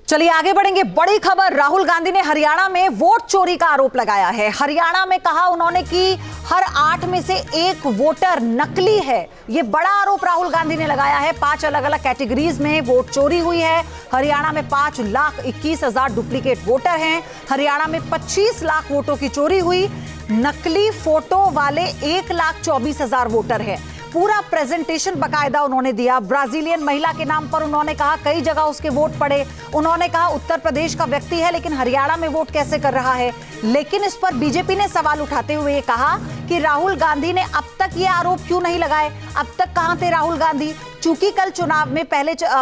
चलिए आगे बढ़ेंगे। बड़ी खबर, राहुल गांधी ने हरियाणा में वोट चोरी का आरोप लगाया है। हरियाणा में कहा उन्होंने कि हर 8 में से 1 वोटर नकली है। यह बड़ा आरोप राहुल गांधी ने लगाया है। 5 अलग अलग कैटेगरीज में वोट चोरी हुई है। हरियाणा में 5,21,000 डुप्लीकेट वोटर हैं। हरियाणा में 25 लाख वोटों की चोरी हुई। नकली फोटो वाले 1,24,000 वोटर हैं। पूरा प्रेजेंटेशन बकायदा उन्होंने दिया। ब्राजीलियन महिला के नाम पर उन्होंने कहा कई जगह उसके वोट पड़े। उन्होंने कहा उत्तर प्रदेश का व्यक्ति है लेकिन हरियाणा में वोट कैसे कर रहा है। लेकिन इस पर बीजेपी ने सवाल उठाते हुए ये कहा कि राहुल गांधी ने अब तक ये आरोप क्यों नहीं लगाए। अब तक कहां थे राहुल गांधी। चूंकि कल चुनाव में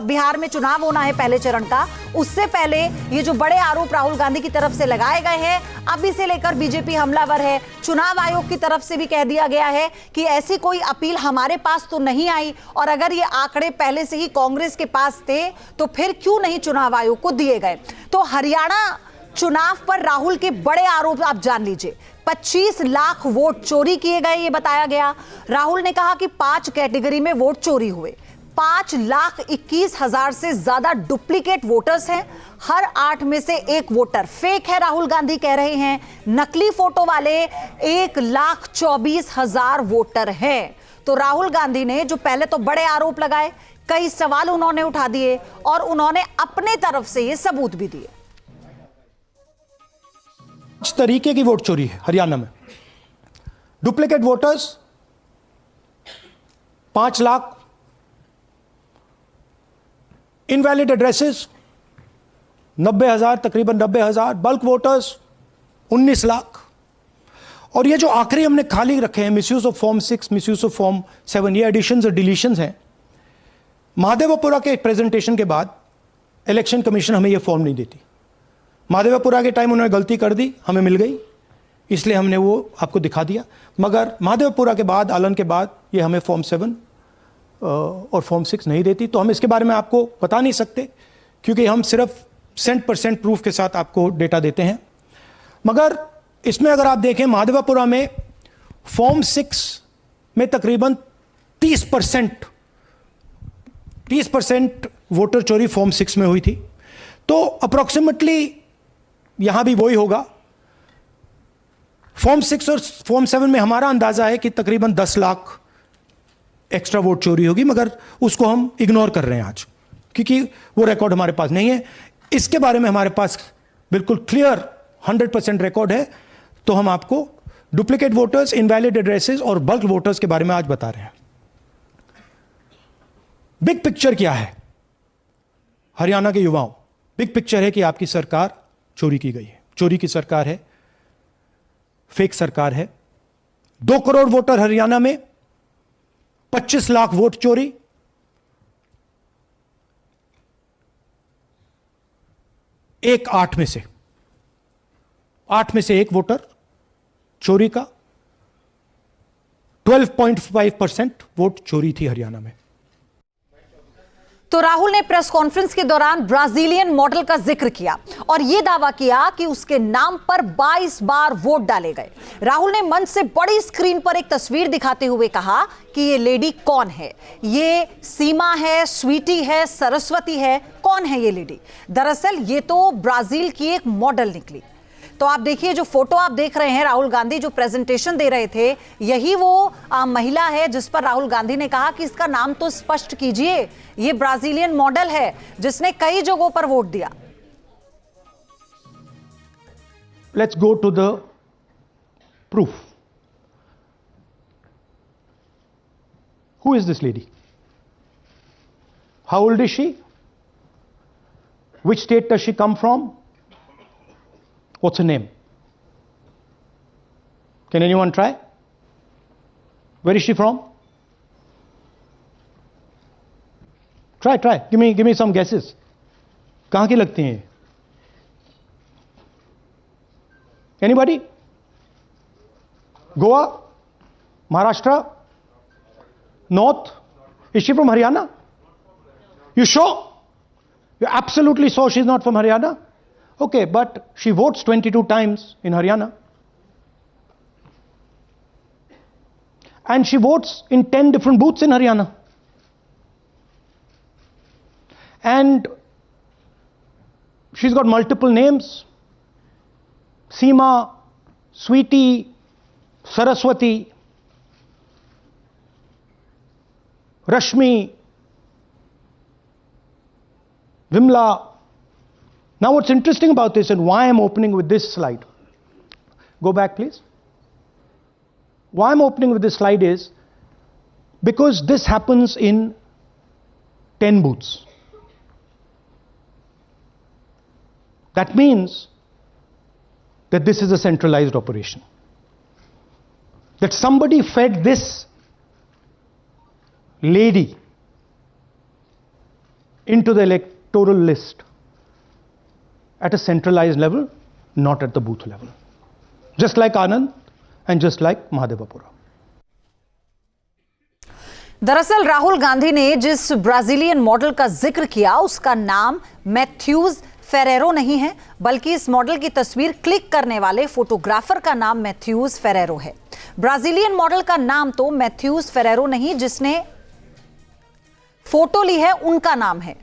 बिहार में चुनाव होना है पहले चरण का, उससे पहले ये जो बड़े आरोप राहुल गांधी की तरफ से लगाए गए हैं, अब इसे लेकर बीजेपी हमलावर है। चुनाव आयोग की तरफ से भी कह दिया गया है कि ऐसी कोई अपील हमारे पास तो नहीं आई, और अगर ये आंकड़े पहले से ही कांग्रेस के पास थे तो फिर क्यों नहीं चुनाव आयोग को दिए गए। तो हरियाणा चुनाव पर राहुल के बड़े आरोप आप जान लीजिए। 25 लाख वोट चोरी किए गए, ये बताया गया। राहुल ने कहा कि 5 कैटेगरी में वोट चोरी हुए। 5,21,000 से ज्यादा डुप्लीकेट वोटर्स हैं। हर 8 में से 1 वोटर फेक है, राहुल गांधी कह रहे हैं। नकली फोटो वाले 1,24,000 वोटर हैं। तो राहुल गांधी ने जो पहले तो बड़े आरोप लगाए, कई सवाल उन्होंने उठा दिए और उन्होंने अपने तरफ से ये सबूत भी दिए। इस तरीके की वोट चोरी है हरियाणा में। Duplicate voters 5 lakh, invalid addresses 90,000, तकरीबन 90,000, बल्क वोटर्स 19 लाख। और ये जो आखिरी हमने खाली रखे हैं, misuse of form 6, misuse of form 7, ये एडिशंस और डिलीशंस हैं। महादेवपुरा के प्रेजेंटेशन के बाद इलेक्शन कमीशन हमें ये फॉर्म नहीं देती। महादेवपुरा के टाइम उन्होंने गलती कर दी, हमें मिल गई, इसलिए हमने वो आपको दिखा दिया। मगर महादेवपुरा के बाद, आलन के बाद ये हमें फॉर्म 7 और फॉर्म 6 नहीं देती। तो हम इसके बारे में आपको बता नहीं सकते, क्योंकि हम सिर्फ 100% प्रूफ के साथ आपको डेटा देते हैं। मगर इसमें अगर आप देखें, महादेवपुरा में फॉर्म 6 में तकरीबन 30% वोटर चोरी फॉर्म 6 में हुई थी। तो अप्रोक्सीमेटली यहां भी वही होगा। फॉर्म 6 और फॉर्म 7 में हमारा अंदाजा है कि तकरीबन 10 लाख एक्स्ट्रा वोट चोरी होगी, मगर उसको हम इग्नोर कर रहे हैं आज, क्योंकि वो रिकॉर्ड हमारे पास नहीं है। इसके बारे में हमारे पास बिल्कुल क्लियर 100% रिकॉर्ड है। तो हम आपको डुप्लीकेट वोटर्स, इनवैलिड एड्रेसेस और बल्क वोटर्स के बारे में आज बता रहे हैं। बिग पिक्चर क्या है हरियाणा के युवाओं? बिग पिक्चर है कि आपकी सरकार चोरी की गई है, चोरी की सरकार है, फेक सरकार है। 2 करोड़ वोटर हरियाणा में, 25 लाख वोट चोरी। एक 8 में से 1 वोटर चोरी का। 12.5% वोट चोरी थी हरियाणा में। तो राहुल ने प्रेस कॉन्फ्रेंस के दौरान ब्राजीलियन मॉडल का जिक्र किया और यह दावा किया कि उसके नाम पर 22 बार वोट डाले गए। राहुल ने मंच से बड़ी स्क्रीन पर एक तस्वीर दिखाते हुए कहा कि ये लेडी कौन है। ये सीमा है, स्वीटी है, सरस्वती है, कौन है ये लेडी? दरअसल ये तो ब्राजील की एक मॉडल निकली। तो आप देखिए, जो फोटो आप देख रहे हैं, राहुल गांधी जो प्रेजेंटेशन दे रहे थे, यही वो महिला है जिस पर राहुल गांधी ने कहा कि इसका नाम तो स्पष्ट कीजिए। ये ब्राजीलियन मॉडल है जिसने कई जगहों पर वोट दिया। Let's go to the proof. Who is this lady? How old is she? Which state does she come from? What's her name? Can anyone try? Where is she from? Try. Give me some guesses. कहां की लगती हैं? Anybody? Goa? Maharashtra? North? Is she from Haryana? You sure? You're absolutely sure she's not from Haryana? Okay, but she votes 22 times in Haryana. And she votes in 10 different booths in Haryana. And She's got multiple names: Seema, Sweetie, Saraswati, Rashmi, Vimla. Now what's interesting about this, and why I'm opening with this slide, go back please. Why I'm opening with this slide is because this happens in 10 booths. That means that this is a centralized operation. That somebody fed this lady into the electoral list at a centralized level, not at the booth level. Just like Anand and just like Mahadevapura. दरअसल राहुल गांधी ने जिस Brazilian model का जिक्र किया उसका नाम Mathews Ferrero नहीं है, बल्कि इस मॉडल की तस्वीर क्लिक करने वाले फोटोग्राफर का नाम मैथ्यूज फेरेरो है। ब्राजीलियन मॉडल का नाम तो मैथ्यूज फेरेरो नहीं, जिसने फोटो ली है उनका नाम है।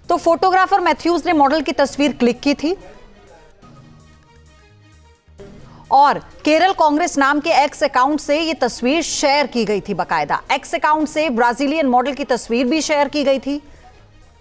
तो फोटोग्राफर मैथ्यूज ने मॉडल की तस्वीर क्लिक की थी और केरल कांग्रेस नाम के एक्स अकाउंट से यह तस्वीर शेयर की गई थी। बकायदा एक्स अकाउंट से ब्राजीलियन मॉडल की तस्वीर भी शेयर की गई थी,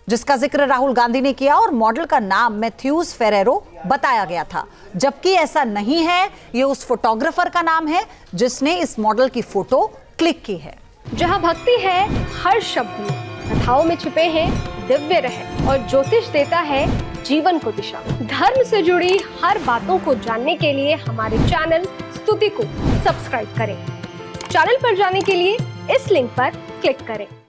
जिसका जिक्र राहुल गांधी ने किया और मॉडल का नाम मैथ्यूज फेरेरो बताया गया था, जबकि ऐसा नहीं है। यह उस फोटोग्राफर का नाम है जिसने इस मॉडल की फोटो क्लिक की है। जहां भक्ति है हर शब्द में, कथाओं में छुपे हैं दिव्य रहस्य और ज्योतिष देता है जीवन को दिशा। धर्म से जुड़ी हर बातों को जानने के लिए हमारे चैनल स्तुति को सब्सक्राइब करें। चैनल पर जाने के लिए इस लिंक पर क्लिक करें।